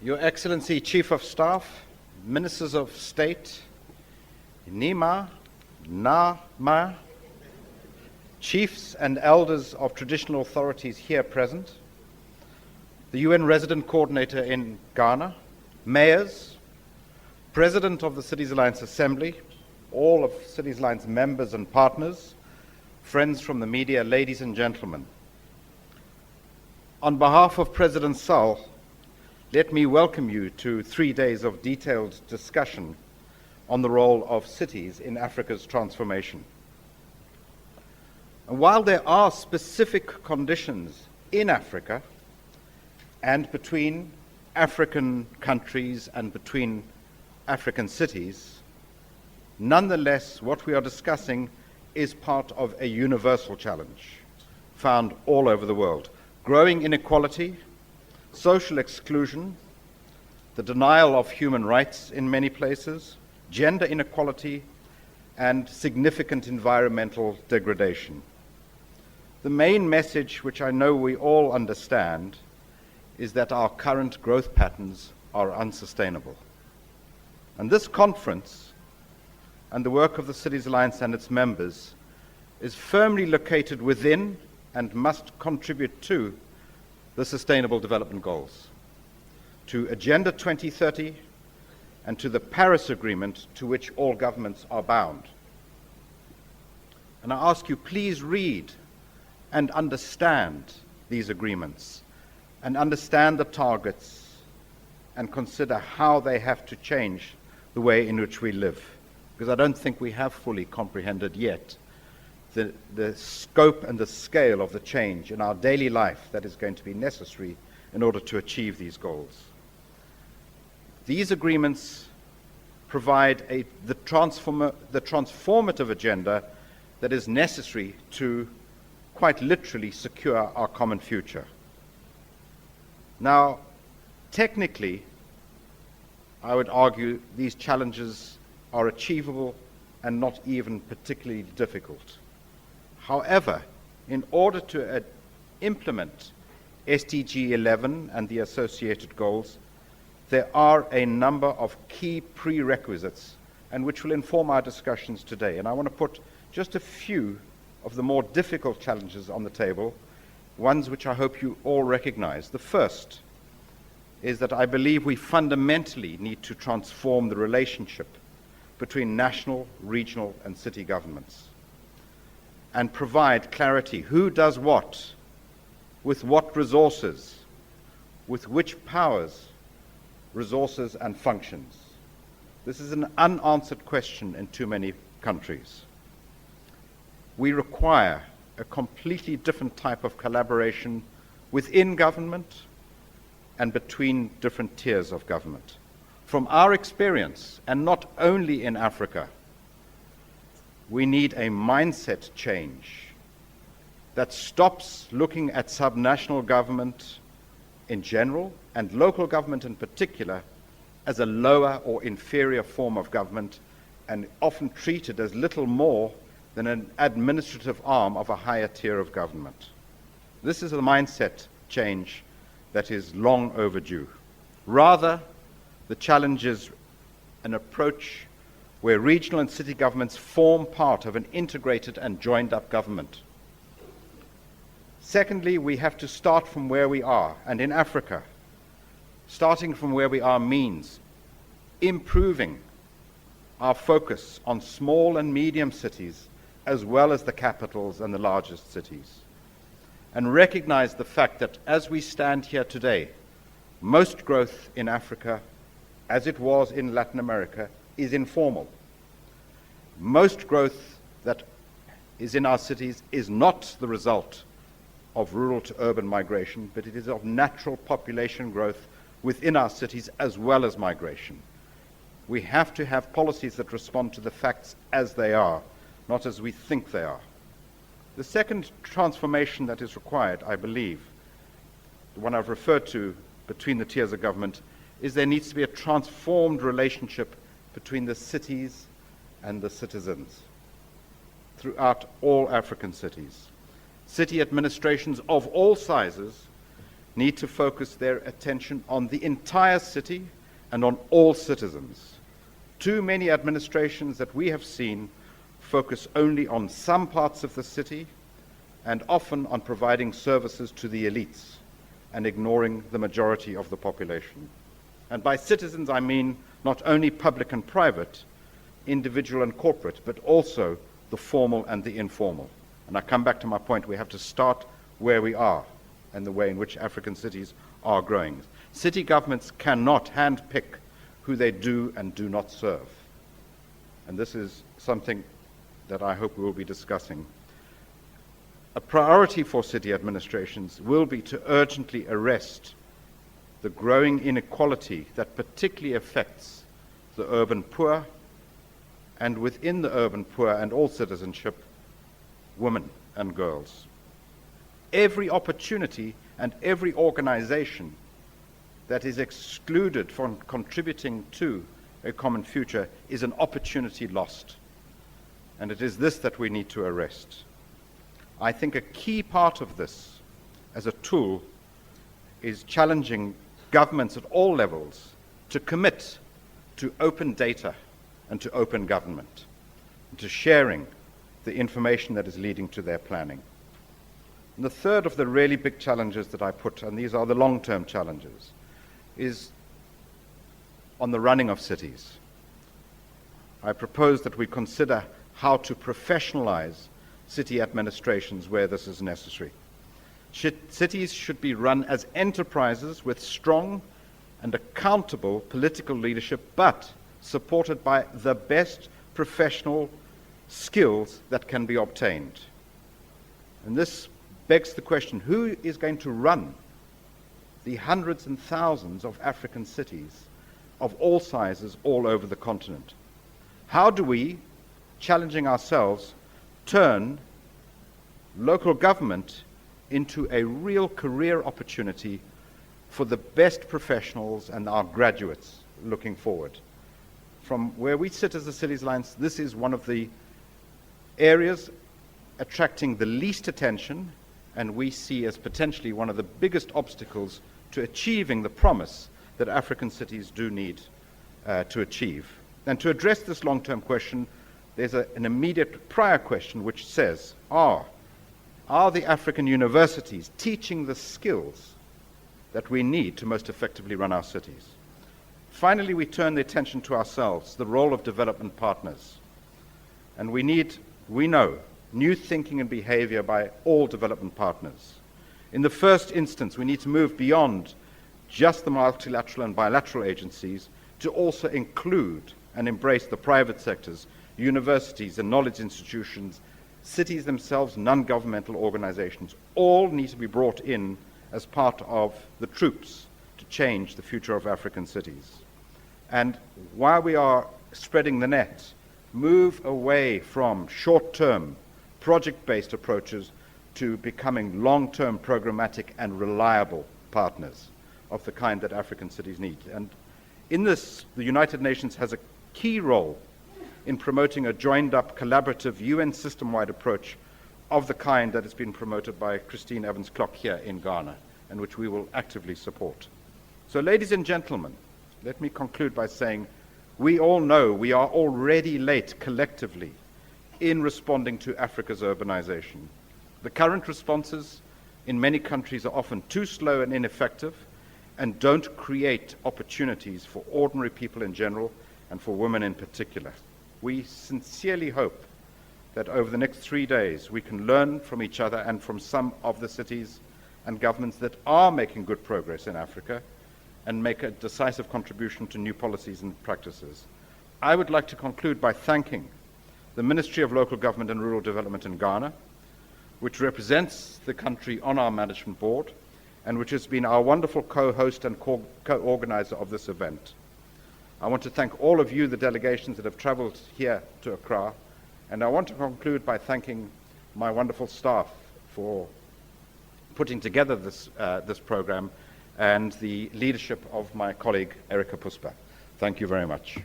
Your Excellency, Chief of Staff, Ministers of State, Nima, Nama, chiefs and elders of traditional authorities here present, the UN Resident Coordinator in Ghana, mayors, President of the Cities Alliance Assembly, all of Cities Alliance members and partners, friends from the media, ladies and gentlemen. On behalf of President Sall, let me welcome you to 3 days of detailed discussion on the role of cities in Africa's transformation. And while there are specific conditions in Africa and between African countries and between African cities, nonetheless, what we are discussing is part of a universal challenge found all over the world. Growing inequality, social exclusion, the denial of human rights in many places, gender inequality, and significant environmental degradation. The main message, which I know we all understand, is that our current growth patterns are unsustainable. And this conference, and the work of the Cities Alliance and its members, is firmly located within and must contribute to the Sustainable Development Goals, to Agenda 2030, and to the Paris Agreement to which all governments are bound. And I ask you, please read and understand these agreements, and understand the targets, and consider how they have to change the way in which we live, because I don't think we have fully comprehended yet the scope and the scale of the change in our daily life that is going to be necessary in order to achieve these goals. These agreements provide the transformative agenda that is necessary to quite literally secure our common future. Now, technically, I would argue these challenges are achievable and not even particularly difficult. However, in order to implement SDG 11 and the associated goals, there are a number of key prerequisites and which will inform our discussions today. And I want to put just a few of the more difficult challenges on the table, ones which I hope you all recognize. The first is that I believe we fundamentally need to transform the relationship between national, regional, and city governments and provide clarity. Who does what, with what resources, with which powers, resources, and functions? This is an unanswered question in too many countries. We require a completely different type of collaboration within government and between different tiers of government. From our experience, and not only in Africa, we need a mindset change that stops looking at subnational government in general and local government in particular as a lower or inferior form of government and often treated as little more than an administrative arm of a higher tier of government. This is a mindset change that is long overdue. Rather, the challenge is an approach where regional and city governments form part of an integrated and joined-up government. Secondly, we have to start from where we are, and in Africa, starting from where we are means improving our focus on small and medium cities as well as the capitals and the largest cities, and recognize the fact that as we stand here today, most growth in Africa, as it was in Latin America, is informal. Most growth that is in our cities is not the result of rural to urban migration, but it is of natural population growth within our cities as well as migration. We have to have policies that respond to the facts as they are, not as we think they are. The second transformation that is required, I believe, the one I've referred to between the tiers of government, is there needs to be a transformed relationship between the cities and the citizens throughout all African cities. City administrations of all sizes need to focus their attention on the entire city and on all citizens. Too many administrations that we have seen focus only on some parts of the city and often on providing services to the elites and ignoring the majority of the population. And by citizens, I mean not only public and private, individual and corporate, but also the formal and the informal. And I come back to my point, we have to start where we are and the way in which African cities are growing. City governments cannot handpick who they do and do not serve. And this is something that I hope we will be discussing. A priority for city administrations will be to urgently arrest the growing inequality that particularly affects the urban poor, and within the urban poor and all citizenship, women and girls. Every opportunity and every organization that is excluded from contributing to a common future is an opportunity lost. And it is this that we need to arrest. I think a key part of this as a tool is challenging governments at all levels to commit to open data and to open government, and to sharing the information that is leading to their planning. And the third of the really big challenges that I put, and these are the long-term challenges, is on the running of cities. I propose that we consider how to professionalize city administrations where this is necessary. Cities should be run as enterprises with strong and accountable political leadership, but supported by the best professional skills that can be obtained. And this begs the question, who is going to run the hundreds and thousands of African cities of all sizes all over the continent? How do we, challenging ourselves, turn local government into a real career opportunity for the best professionals and our graduates looking forward? From where we sit as the Cities Alliance, this is one of the areas attracting the least attention, and we see as potentially one of the biggest obstacles to achieving the promise that African cities do need to achieve. And to address this long-term question, there's an immediate prior question which says, are the African universities teaching the skills that we need to most effectively run our cities? Finally, we turn the attention to ourselves, the role of development partners. And we know, new thinking and behavior by all development partners. In the first instance, we need to move beyond just the multilateral and bilateral agencies to also include and embrace the private sectors, universities and knowledge institutions, cities themselves, non-governmental organizations. All need to be brought in as part of the troops to change the future of African cities. And while we are spreading the net, move away from short-term, project-based approaches to becoming long-term, programmatic, and reliable partners of the kind that African cities need. And in this, the United Nations has a key role in promoting a joined-up, collaborative, UN system-wide approach of the kind that has been promoted by Christine Evans-Klock here in Ghana, and which we will actively support. So, ladies and gentlemen, let me conclude by saying we all know we are already late collectively in responding to Africa's urbanization. The current responses in many countries are often too slow and ineffective and don't create opportunities for ordinary people in general and for women in particular. We sincerely hope that over the next 3 days we can learn from each other and from some of the cities and governments that are making good progress in Africa and make a decisive contribution to new policies and practices. I would like to conclude by thanking the Ministry of Local Government and Rural Development in Ghana, which represents the country on our management board and which has been our wonderful co-host and co-organizer of this event. I want to thank all of you, the delegations that have traveled here to Accra, and I want to conclude by thanking my wonderful staff for putting together this program and the leadership of my colleague, Erica Puspa. Thank you very much.